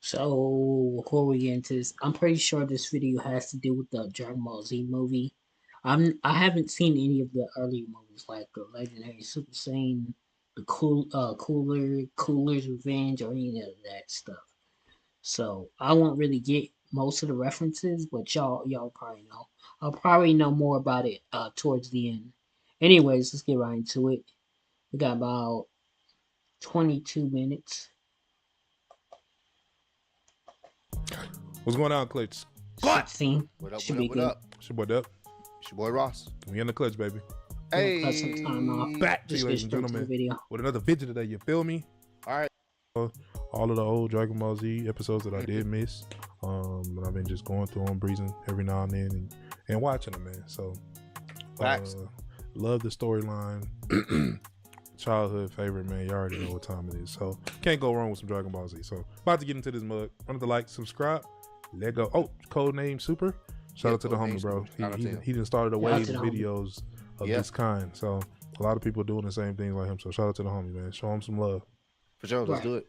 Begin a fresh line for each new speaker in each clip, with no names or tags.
So before we get into this, I'm pretty sure this video has to do with the Dragon Ball Z movie. I haven't seen any of the earlier movies like the Legendary Super Saiyan, the Cooler's Revenge, or any of that stuff. So I won't really get most of the references, but y'all probably know. I'll probably know more about it towards the end. Anyways, let's get right into it. We got about 22 minutes.
What's going on, Clutch?
16
What up,
should
what
be
up, what
good.
up?
It's your boy Dub.
It's your boy Ross.
We in the Clutch, baby.
Gonna cut some time off.
Back to
Just
you,
get
ladies and
straight to the
gentlemen,
video.
with another Vegeta today. You feel me?
All right.
All of the old Dragon Ball Z episodes that I did miss. And I've been just going through them, breezing every now and then, and watching them, man. So,
Facts.
love the storyline. Childhood favorite, man. You already know what time it is. So, can't go wrong with some Dragon Ball Z. So, about to get into this mug. Remember to like, subscribe. Let go. Oh, code name Super. Shout out to the homie, bro. He done started a wave of videos of this kind. So a lot of people doing the same things like him. So shout out to the homie, man. Show him some love.
For sure, let's do it.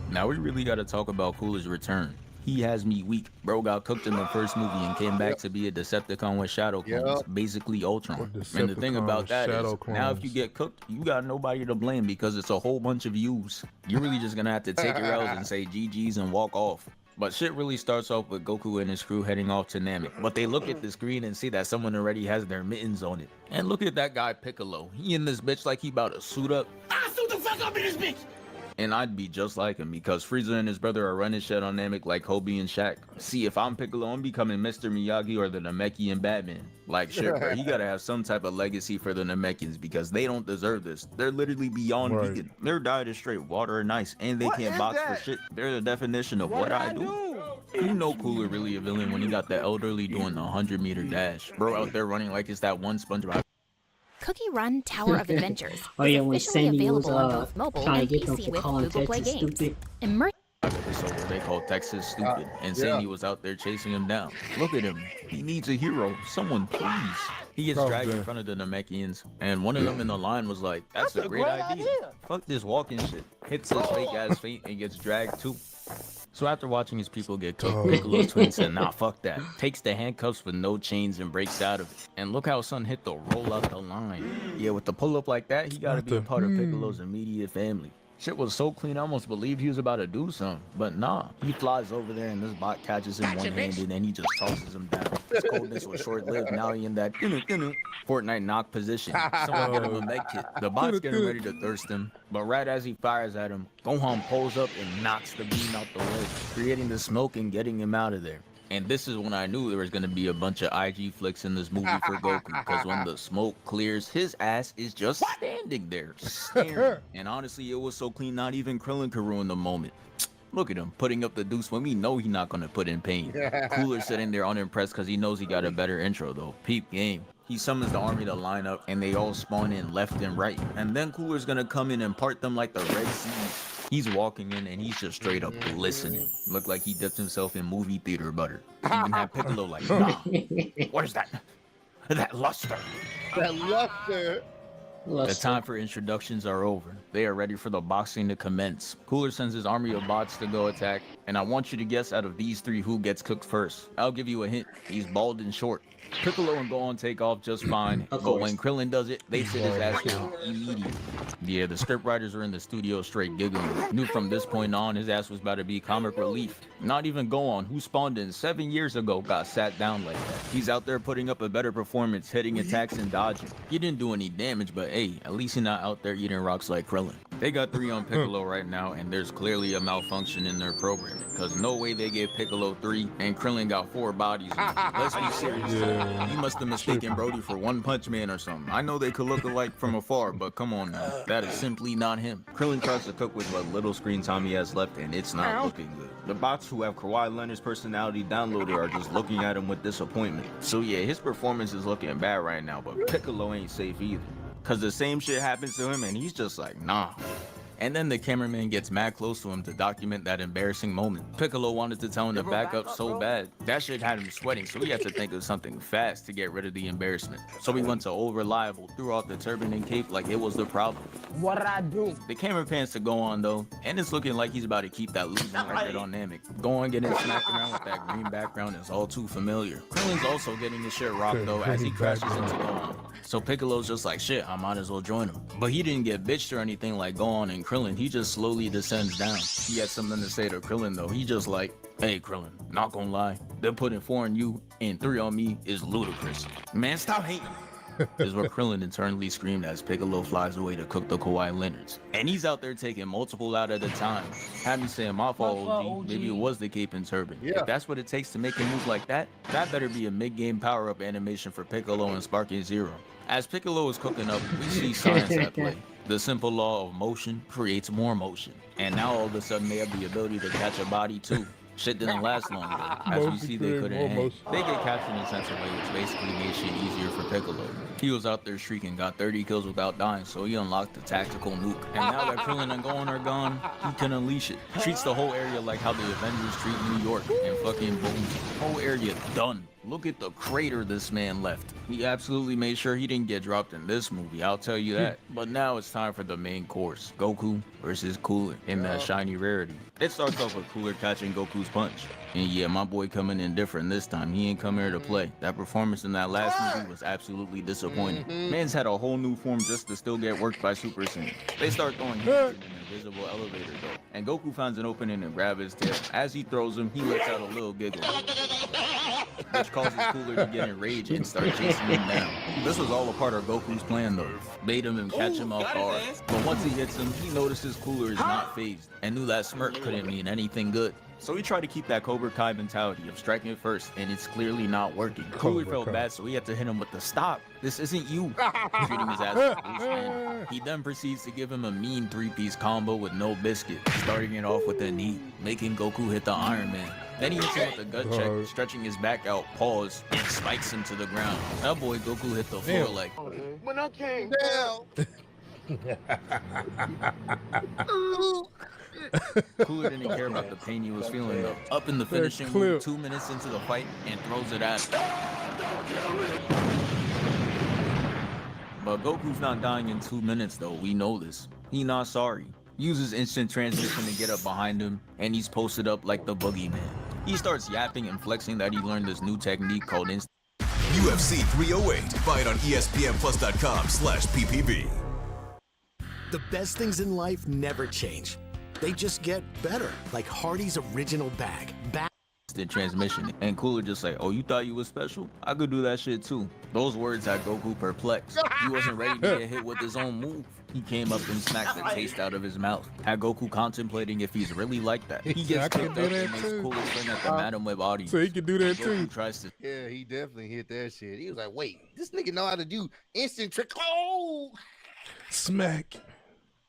Now we really got to talk about Cooler's return. He has me weak. Bro got cooked in the first movie and came back to be a Decepticon with shadow clones, basically Ultron. And the thing about that is, now if you get cooked, you got nobody to blame because it's a whole bunch of yous. You're really just gonna have to take your L's and say GG's and walk off. But shit really starts off with Goku and his crew heading off to Namek. But they look at the screen and see that someone already has their mittens on it. And look at that guy Piccolo. He in this bitch like he about to suit up. I suit the fuck up in this bitch! And I'd be just like him because Frieza and his brother are running shit on Namek like Kobe and Shaq. See, if I'm Piccolo, I'm becoming Mr. Miyagi or the Namekian Batman. Like shit, bro, he gotta have some type of legacy for the Namekians because they don't deserve this. They're literally beyond vegan. Their diet is straight water and ice, and they can't box for shit. They're the definition of what I do. You know Cooler really a villain when he got the elderly doing the 100-meter dash. Bro out there running like it's that one SpongeBob.
Cookie Run Tower of Adventures
Oh yeah, when
officially
Sandy was
available on both mobile
trying
and
to get them
PC
for
with
calling
Google Play
Texas
Games.
stupid.
Episode where they call Texas stupid, and Sandy was out there chasing him down. Look at him. He needs a hero. Someone please. He gets dragged in front of the Namekians, and one of them in the line was like, that's a great idea. Fuck this walking shit. Hits his fake ass feet and gets dragged too. So after watching his people get cooked, Piccolo twin said, nah, fuck that. Takes the handcuffs with no chains and breaks out of it. And look how Son hit the roll out the line. Yeah, with the pull up like that, he gotta be a part of Piccolo's immediate family. Shit was so clean, I almost believed he was about to do something. But nah, he flies over there and this bot catches him one-handed and he just tosses him down. His coldness was short-lived, now he in that Fortnite knock position. Someone get him a med kit. The bot's getting ready to thirst him, but right as he fires at him, Gohan pulls up and knocks the beam out the way, creating the smoke and getting him out of there. And this is when I knew there was going to be a bunch of IG flicks in this movie for Goku, because when the smoke clears, his ass is just standing there, staring. And honestly, it was so clean, not even Krillin could ruin the moment. Look at him, putting up the deuce when we know he's not going to put in pain. Cooler sitting there unimpressed because he knows he got a better intro, though. Peep game. He summons the army to line up, and they all spawn in left and right. And then Cooler's going to come in and part them like the Red Sea. He's walking in and he's just straight up glistening. Looked like he dipped himself in movie theater butter. He even had Piccolo like, nah, where's that luster?
That luster.
The time for introductions are over. They are ready for the boxing to commence. Cooler sends his army of bots to go attack, and I want you to guess out of these three who gets cooked first. I'll give you a hint. He's bald and short. Piccolo and Gohan take off just fine, but when Krillin does it, they sit his ass down immediately. Yeah, the scriptwriters are in the studio straight giggling. Knew from this point on his ass was about to be comic relief. Not even Gohan, who spawned in 7 years ago, got sat down like that. He's out there putting up a better performance, hitting attacks and dodging. He didn't do any damage, but hey, at least he's not out there eating rocks like Krillin. They got 3 on Piccolo right now, and there's clearly a malfunction in their programming, because no way they gave Piccolo 3 and Krillin got 4 bodies. Let's be serious. You must have mistaken Brody for One Punch Man or something. I know they could look alike from afar, but come on now. That is simply not him. Krillin tries to cook with what little screen time he has left, and it's not looking good. The bots who have Kawhi Leonard's personality downloaded are just looking at him with disappointment. So yeah, his performance is looking bad right now, but Piccolo ain't safe either. Cause the same shit happens to him and he's just like, nah. And then the cameraman gets mad close to him to document that embarrassing moment. Piccolo wanted to tell him to back up so bad. That shit had him sweating, so he had to think of something fast to get rid of the embarrassment. So he went to old reliable, threw off the turban and cape like it was the problem.
What did I do?
The camera pans to go on though, and it's looking like he's about to keep that losing record on Namek. Going getting smacked around with that green background is all too familiar. Krillin's also getting his shit rocked though as he crashes into Gohan. So Piccolo's just like, shit, I might as well join him. But he didn't get bitched or anything like Gohan and Krillin, he just slowly descends down. He had something to say to Krillin though, he just like, hey Krillin, not gonna lie, them putting 4 on you and 3 on me is ludicrous. Man, stop hating. Is what Krillin internally screamed as Piccolo flies away to cook the Kawaii Leonards. And he's out there taking multiple out at a time. Had me saying, my fault, OG. Maybe it was the cape and turban.
Yeah.
If that's what it takes to make a move like that, that better be a mid-game power-up animation for Piccolo and Sparking Zero. As Piccolo is cooking up, we see science at play. The simple law of motion creates more motion. And now all of a sudden they have the ability to catch a body too. Shit didn't last long though. As we see, they couldn't hang. They get captured in a sensor way, which basically made shit easier for Piccolo. He was out there shrieking, got 30 kills without dying, so he unlocked the tactical nuke. And now that Krillin and Gohan are gone, he can unleash it. Treats the whole area like how the Avengers treat New York, and fucking boom, whole area done. Look at the crater this man left. He absolutely made sure he didn't get dropped in this movie, I'll tell you that. But now it's time for the main course. Goku versus Cooler in that shiny rarity. It starts off with Cooler catching Goku's punch. And yeah, my boy coming in different this time. He ain't come here to play. That performance in that last movie was absolutely disappointing. Man's had a whole new form just to still get worked by Super Saiyan. They start throwing him in an invisible elevator though. And Goku finds an opening and grabs his tail. As he throws him, he lets out a little giggle, which causes Cooler to get enraged and start chasing him down. This was all a part of Goku's plan though. Bait him and catch him off guard. But once he hits him, he notices Cooler is not phased and knew that smirk couldn't mean anything good. So he tried to keep that Cobra Kai mentality of striking it first, and it's clearly not working. Cooler felt bad, so he had to hit him with the stop. This isn't you. Treating his ass like a loose man. He then proceeds to give him a mean 3-piece combo with no biscuit, starting it off with a knee, making Goku hit the Iron Man. Then he hits him with a gut check, stretching his back out, pause, and spikes him to the ground. That boy Goku hit the floor like,
When I came
Down.
Cooler didn't care about the pain he was feeling though. Up in the finishing move, 2 minutes into the fight, and throws it at him. But Goku's not dying in 2 minutes though, we know this. He not sorry. Uses instant transmission to get up behind him, and he's posted up like the boogeyman. He starts yapping and flexing that he learned this new technique called instant.
UFC 308. Buy it on ESPNplus.com/PPV.
The best things in life never change. They just get better, like Hardy's original bag.
Transmission. And Cooler just like, oh, you thought you was special? I could do that shit too. Those words had Goku perplexed. He wasn't ready to get hit with his own move. He came up and smacked the taste out of his mouth. Had Goku contemplating if he's really like that. He gets kicked up and makes Cooler swing at the Madam Web audience.
So he can do that
Goku
too.
Tries to
Yeah, he definitely hit that shit. He was like, wait, this nigga know how to do instant trick. Oh!
Smack.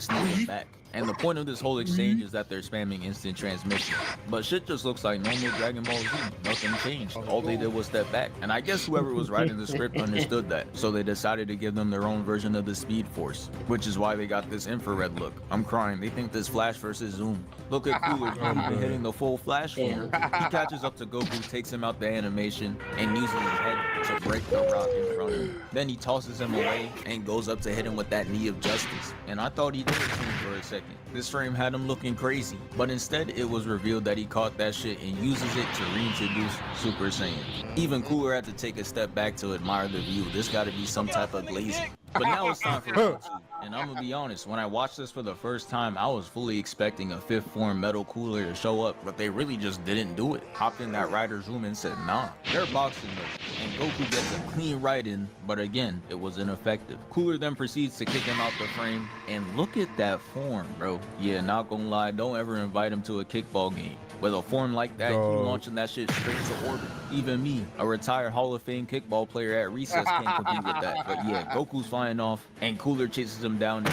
sneak him back. And the point of this whole exchange is that they're spamming instant transmission. But shit just looks like normal Dragon Ball Z. Nothing changed. All they did was step back. And I guess whoever was writing the script understood that. So they decided to give them their own version of the Speed Force. Which is why they got this infrared look. I'm crying. They think this Flash versus Zoom. Look at Cooler even hitting the full Flash form. He catches up to Goku, takes him out the animation, and uses his head to break the rock in front of him. Then he tosses him away and goes up to hit him with that knee of justice. And I thought he did it to him for a second. This frame had him looking crazy, but instead it was revealed that he caught that shit and uses it to reintroduce Super Saiyan. Even Cooler had to take a step back to admire the view. This gotta be some type of glazing. But now it's time for round two. And I'm gonna be honest, when I watched this for the first time, I was fully expecting a fifth form Metal Cooler to show up, but they really just didn't do it. Hopped in that writer's room and said, nah, they're boxing though. And Goku gets a clean right in, but again, it was ineffective. Cooler then proceeds to kick him out the frame, and look at that form, bro. Yeah, not gonna lie, don't ever invite him to a kickball game. With a form like that, you launching that shit straight to orbit. Even me, a retired Hall of Fame kickball player at recess, can't compete with that. But yeah, Goku's flying off, and Cooler chases him down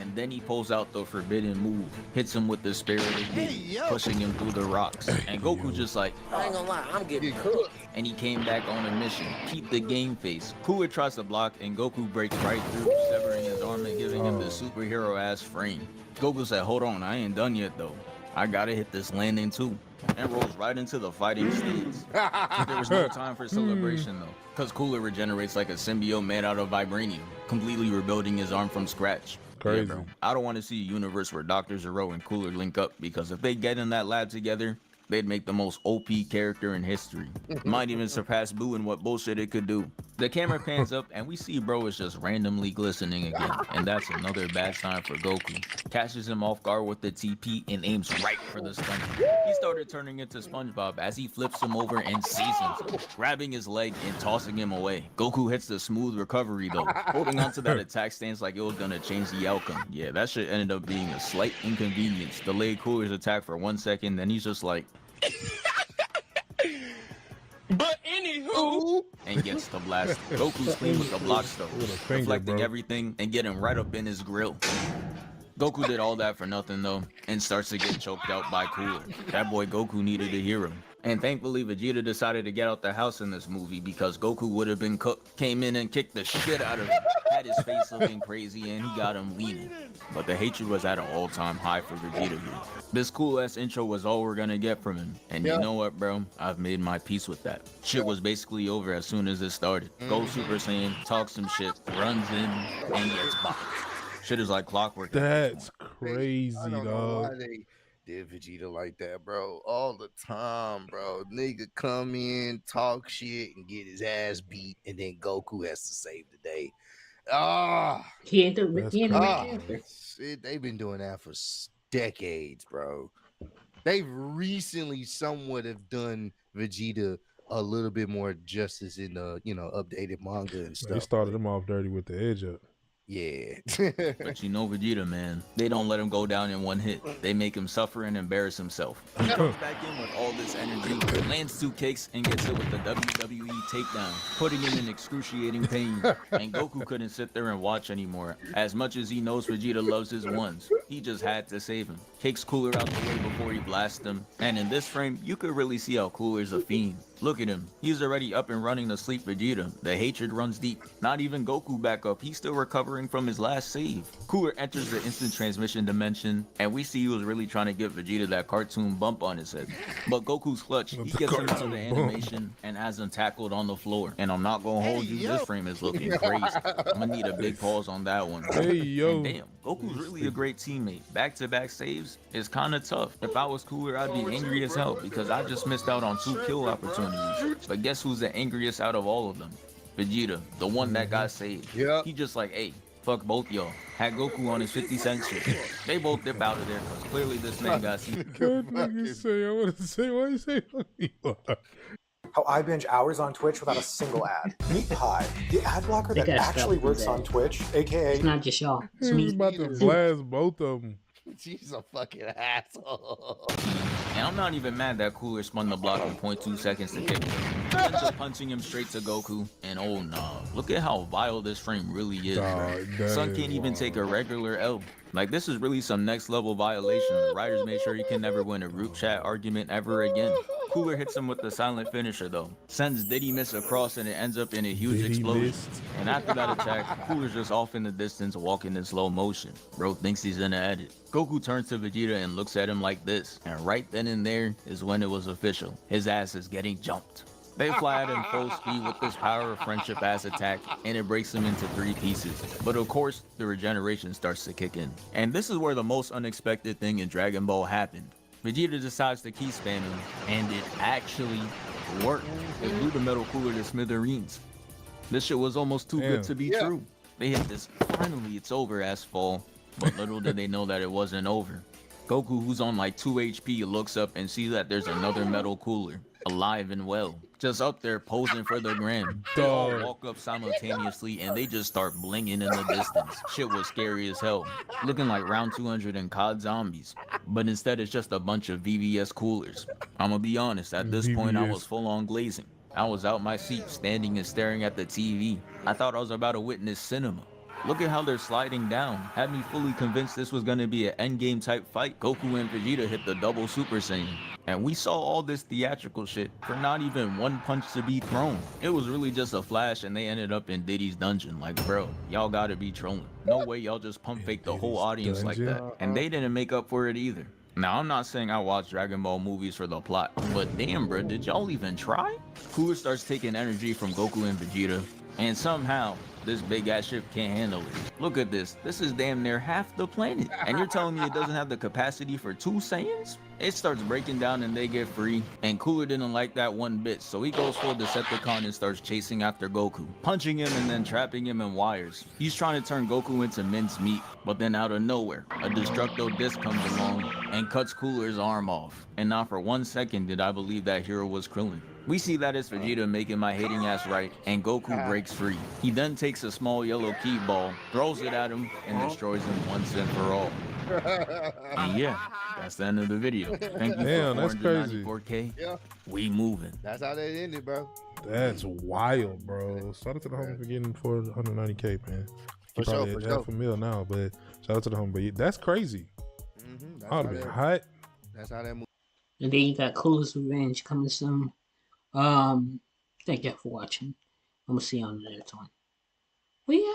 and then he pulls out the forbidden move, hits him with the spirit of Diddy, pushing him through the rocks. And Goku just like,
I ain't gonna lie, I'm getting cooked.
and he came back on a mission, keep the game face. Cooler tries to block, and Goku breaks right through, severing his arm and giving him the superhero-ass frame. Goku said, hold on, I ain't done yet though. I gotta hit this landing too. And rolls right into the fighting stage. There was no time for celebration though, because Cooler regenerates like a symbiote made out of vibranium, completely rebuilding his arm from scratch.
Crazy.
Yeah, bro. I don't want to see a universe where Dr. Zero and Cooler link up, because if they get in that lab together, they'd make the most OP character in history. Might even surpass Boo in what bullshit it could do. The camera pans up and we see Bro is just randomly glistening again, and that's another bad sign for Goku. Catches him off guard with the TP and aims right for the stomach. He started turning into SpongeBob as he flips him over and seasons him, grabbing his leg and tossing him away. Goku hits the smooth recovery though, holding onto that attack stance like it was gonna change the outcome. Yeah, that shit ended up being a slight inconvenience. Delayed Cooler's attack for 1 second, then he's just like,
But anywho,
and gets the blast. Goku's clean with the blocks though, deflecting everything and getting right up in his grill. Goku did all that for nothing though, and starts to get choked out by Cooler. That boy Goku needed a hero. And thankfully Vegeta decided to get out the house in this movie, because Goku would have been cooked. Came in and kicked the shit out of him, had his face looking crazy, and he got him leaning. But the hatred was at an all-time high for Vegeta here. This cool-ass intro was all we're gonna get from him. And you know what, bro? I've made my peace with that. Shit was basically over as soon as it started. Goes Super Saiyan, talks some shit, runs in, and gets bopped. Shit is like clockwork.
That's crazy,
I don't know why
dog.
they did Vegeta like that, bro. All the time, bro. Nigga come in, talk shit, and get his ass beat, and then Goku has to save the day. Ah,
He ain't the
That's
he ain't the
ah,
main character.
shit, they've been doing that for decades, bro. They've recently somewhat have done Vegeta a little bit more justice in the updated manga and
They
stuff.
started him off dirty with the edge up.
Yeah.
But you know Vegeta, man, they don't let him go down in one hit. They make him suffer and embarrass himself. He comes back in with all this energy, lands 2 kicks, and gets hit with the WWE takedown, putting him in excruciating pain. And Goku couldn't sit there and watch anymore. As much as he knows Vegeta loves his ones, he just had to save him. Kicks Cooler out the way before he blasts him. And in this frame, you could really see how Cooler's a fiend. Look at him. He's already up and running to sleep Vegeta. The hatred runs deep. Not even Goku back up. He's still recovering from his last save. Cooler enters the instant transmission dimension, and we see he was really trying to give Vegeta that cartoon bump on his head. But Goku's clutch. He gets him into the animation and has him tackled on the floor. And I'm not gonna hold you. This frame is looking crazy. I'm gonna need a big pause on that one.
Hey, yo.
And damn, Goku's really a great teammate. Back-to-back saves is kind of tough. If I was Cooler, I'd be angry as hell because I just missed out on 2 kill opportunities. But guess who's the angriest out of all of them? Vegeta, the one that got saved.
Yeah.
He just like, hey, fuck both y'all. Had Goku on his 50 cent shit. They both dip out of there because clearly this man got seen.
Good nigga say, I want to say, why you say fuck me?
How I binge hours on Twitch without a single ad. Meet Pi, the ad blocker
They
that
gotta
actually
stop
works
with
on
that.
Twitch, aka
It's not just y'all. It's
He was
me.
about to blast both of them.
She's a fucking asshole.
And I'm not even mad that Cooler spun the block in 0.2 seconds to kick him. Ends up punching him straight to Goku. And oh nah, look at how vile this frame really is, bro.
Dog, that
Son
is
can't even
wild.
take a regular L. Like, this is really some next level violation. The writers made sure he can never win a group chat argument ever again. Cooler hits him with the silent finisher though. Sends Diddy miss across and it ends up in a huge
Diddy
explosion.
missed.
And after that attack, Cooler's just off in the distance walking in slow motion. Bro thinks he's gonna edit. Goku turns to Vegeta and looks at him like this. And right then and there is when it was official. His ass is getting jumped. They fly at him full speed with this power of friendship ass attack, and it breaks him into 3 pieces. But of course, the regeneration starts to kick in. And this is where the most unexpected thing in Dragon Ball happened. Vegeta decides to key spam him, and it actually worked. It blew the metal Cooler to smithereens. This shit was almost too good to be true. They hit this finally it's over ass fall, but little did they know that it wasn't over. Goku, who's on like 2 HP, looks up and sees that there's another metal Cooler, alive and well, just up there posing for the gram. They all
Dog.
walk up simultaneously and they just start blinging in the distance. Shit was scary as hell, looking like round 200 in COD zombies. But instead it's just a bunch of VVS Coolers. I'ma be honest, at this point I
VVS.
was full on glazing. I was out my seat, standing and staring at the TV. I thought I was about to witness cinema. Look at how they're sliding down. Had me fully convinced this was gonna be an endgame type fight. Goku and Vegeta hit the double Super Saiyan. And we saw all this theatrical shit for not even one punch to be thrown. It was really just a flash and they ended up in Diddy's dungeon. Like, bro, y'all gotta be trolling. No way y'all just pump fake the whole audience like that. And they didn't make up for it either. Now, I'm not saying I watch Dragon Ball movies for the plot, but damn, bro, did y'all even try? Cooler starts taking energy from Goku and Vegeta, and somehow, this big ass ship can't handle it. Look at this. This is damn near half the planet. And you're telling me it doesn't have the capacity for 2 Saiyans? It starts breaking down and they get free. And Cooler didn't like that one bit, so he goes full Decepticon and starts chasing after Goku, punching him and then trapping him in wires. He's trying to turn Goku into minced meat, but then out of nowhere, a Destructo Disc comes along and cuts Cooler's arm off. And not for 1 second did I believe that hero was Krillin. We see that as Vegeta making my hating ass right, and Goku breaks free. He then takes a small yellow key ball, throws it at him, and destroys him once and for all. And yeah, that's the end of the video. Thank you for 494K.
Yeah.
We moving.
That's how they ended, bro.
That's wild, bro. Shout out to the homie for getting 490K, man. He
For sure,
probably
for
at
sure.
half a mil now, but shout out to the homie. But that's crazy.
That's
I'd
how
be
that-
hot.
That's how that movie.
And then you got Coolest Revenge coming soon. Thank y'all for watching. I'm gonna see you on the next one. We out.